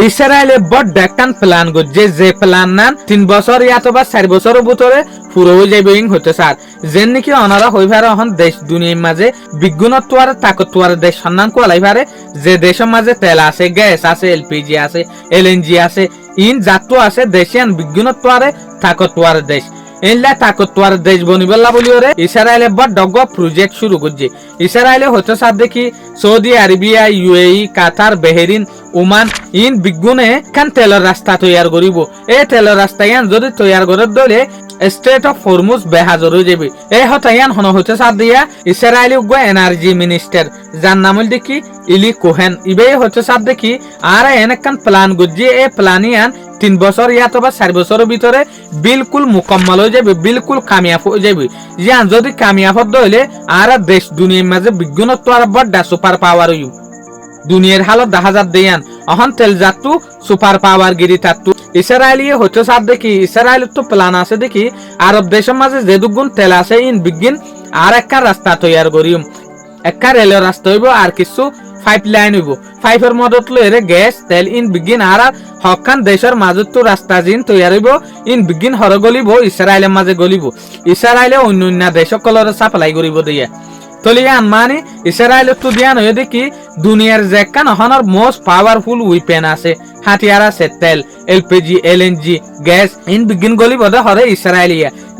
ইসরায়েলে বড় ডেকান প্ল্যান করছে যে প্ল্যান নান 3 বছর অথবা 4 বছরের ভিতরে পুরো হয়ে যাবে হতে স্যার যেন নাকি অনারা হইবার এখন দেশ দুনিয়ার মাঝে বিজ্ঞানত্ব আর তাকতওয়ার দেশ সন্ধান করাই পারে যে দেশের মাঝে তেল আছে গ্যাস আছে এলপিজি আছে এলএনজি আছে ইন জাত আছে দেশিয়ান বিজ্ঞানত্ব আর তাকতওয়ার দেশ এনলা তাকতওয়ার দেশ বনিবল্লা বলিওরে ইসরায়েলে বড় ডগ প্রজেক্ট শুরু করছে ইসরায়েলে হতে স্যার দেখি Saudi Arabia UAE Qatar Bahrain Oman in বিজ্ঞানে কান তেলের রাস্তা তৈয়ার করিব এই তেলের রাস্তা ইয়ান যদি তৈয়ার করে দলে স্টেট অফ হরমুজ বেহাজর হয়ে যাবে এই হতায়ান হন হতে সার দিয়া ইসরায়েলি এনার্জি মিনিস্টার যার নাম দেখি ইলি কোহেন ইবে হতে সার দেখি আর এনেকান প্ল্যান গুজিয়ে এই প্ল্যানিয়ান 3 বছর অথবা 4 বছরের ভিতরে বিলকুল মুকম্মল হয়ে যাবে বিলকুল কামিয়াব হয়ে যাবে ইয়ান যদি কামিয়াব হলে আর দেশ দুনিয়ার মাঝে বিজ্ঞানত্ব আর বড় সুপার পাওয়ার হইব দুনিয়ার হালত দেখা যাত দেয়ান অহন তেল জাতু সুপার পাওয়ার গিরি তাতু ইসরায়েলি হচ্ছে সার দেখি ইসরায়েলের তো প্ল্যান আছে দেখি আরব দেশের মাঝে যে দুগুণ তেল আছে ইন বিজ্ঞান আর একটা রাস্তা তৈয়ার করিম একটা রেলের রাস্তা হইব আর কিছু পাইপলাইন হইব পাইপের মদত লইরে গ্যাস তেল ইন বিজ্ঞান আর হকান দেশের মাঝত তো রাস্তা জিন তৈয়ার হইব ইন বিজ্ঞান হর গলিব ইসরায়েলের মাঝে গলিব ইসরায়েলে অন্য অন্য দেশ সকলের সাপ্লাই করিব দিয়া তলিয়ান মানে ইসরায়েলের তো দিয়ান হয়ে দেখি দুনিয়ার যে কান হনার মোস্ট পাওয়ারফুল উইপেন আছে হাতিয়ার আছে তেল এলপিজি এলএনজি গ্যাস ইন বিজ্ঞান গলি বদে হরে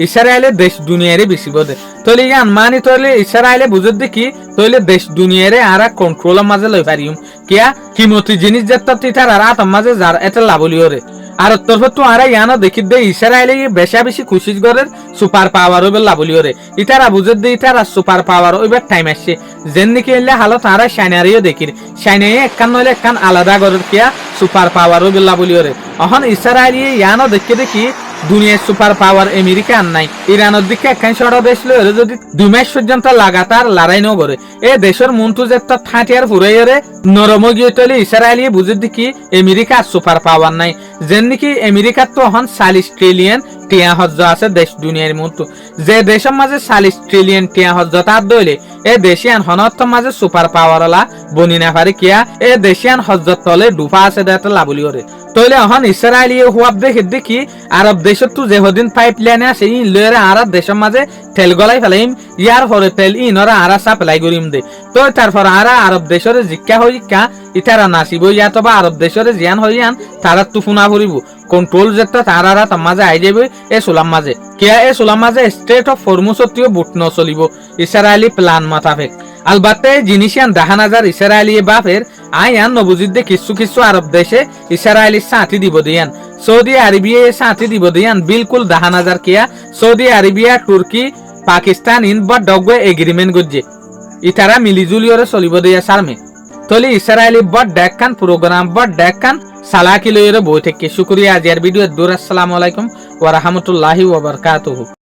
ইসরায়েলের দেশ দুনিয়ারে বেশি বদে তলিয়ান মানে তলে ইসরায়েলে বুঝত দেখি তলে দেশ দুনিয়ারে আর কন্ট্রোলের মাঝে লই পারিম কিয়া কিমতি জিনিস যেত তিতার আর আতম মাঝে যার এটা লাভলিওরে আর তরফ তো আর ইয়ানো দেখি দে ইসরায়েলে বেশা বেশি খুশি করে সুপার পাওয়ার হইবে লাভলিওরে ইতারা বুঝত দে ইতারা সুপার পাওয়ার হইবে টাইম আসছে যেন নাকি এলে হালত আর সাইনারিও দেখির সাইনাই একখান নইলে একখান আলাদা করে কিয়া সুপার পাওয়ার হইবে লাভলিওরে অহন ইসরায়েলি ইয়ানো দেখি দুনিয়ার সুপার পাওয়ার আমেরিকা আর নাই ইরানের দিকে একখান সড়া দেশ লইলে যদি 2 মাস পর্যন্ত লাগাতার লড়াই ন করে এ দেশের মন্ত্র যে থাটিয়ার ফুরাইরে নরম গিয়ে তলে ইসরায়েলি বুঝত দেখি আমেরিকা সুপার পাওয়ার নাই যেন নাকি আমেরিকার তো এখন 40 ট্রিলিয়ন টিয়া হজ্জ আছে দেশ দুনিয়ার মতো যে দেশের মাঝে 40 ট্রিলিয়ন টিয়া হজ্জ তার দইলে এ দেশিয়ান হনত মাঝে সুপার পাওয়ারলা বনি না পারে কিয়া এ দেশিয়ান হজ্জ তলে ডুফা আছে দেতে লাভলি করে তইলে এখন ইসরায়েলি হুয়াব দেখি আরব দেশত তো যে হদিন পাইপলাইন আছে ই লয়রে আরব দেশের মাঝে তেল গলাই ফেলাইম ইয়ার পরে তেল ইনরা আরা সাপ্লাই করিম দে তো তারপর আরা আরব দেশরে জিক্কা হইকা ইতারা নাসিব ইয়াতবা আরব দেশরে জিয়ান হইয়ান তারা তুফুনা ভরিব কন্ট্রোল যেটা তারারা তার মাঝে আই যাবে এ সোলাম মাঝে কিয়া এ সোলাম মাঝে স্টেট অফ হরমুজটিও বুট ন চলিব ইসরায়েলি প্ল্যান মাতাফেক আলবাতে জিনিসিয়ান 10,000 ইসরায়েলি বাফের আয়ান নবুজিদে কিছু আরব দেশে ইসরায়েলি সাথী দিব দিয়ান সৌদি আরবিয়া সাথী দিব দিয়ান বিলকুল 10,000 কিয়া সৌদি আরবিয়া তুর্কি পাকিস্তান ইন বা ডগওয়ে এগ্রিমেন্ট গজ্জে ইতারা মিলিজুলিওরে চলিব দিয়া সারমে তলি ইসরায়েলি বড় ডেকান প্রোগ্রাম বড় ডেকান সালাকি লইরে বই থেকে শুকরিয়া আজিয়ার ভিডিও দূর আসসালামু আলাইকুম ওয়া রাহমাতুল্লাহি ওয়া বারাকাতুহু।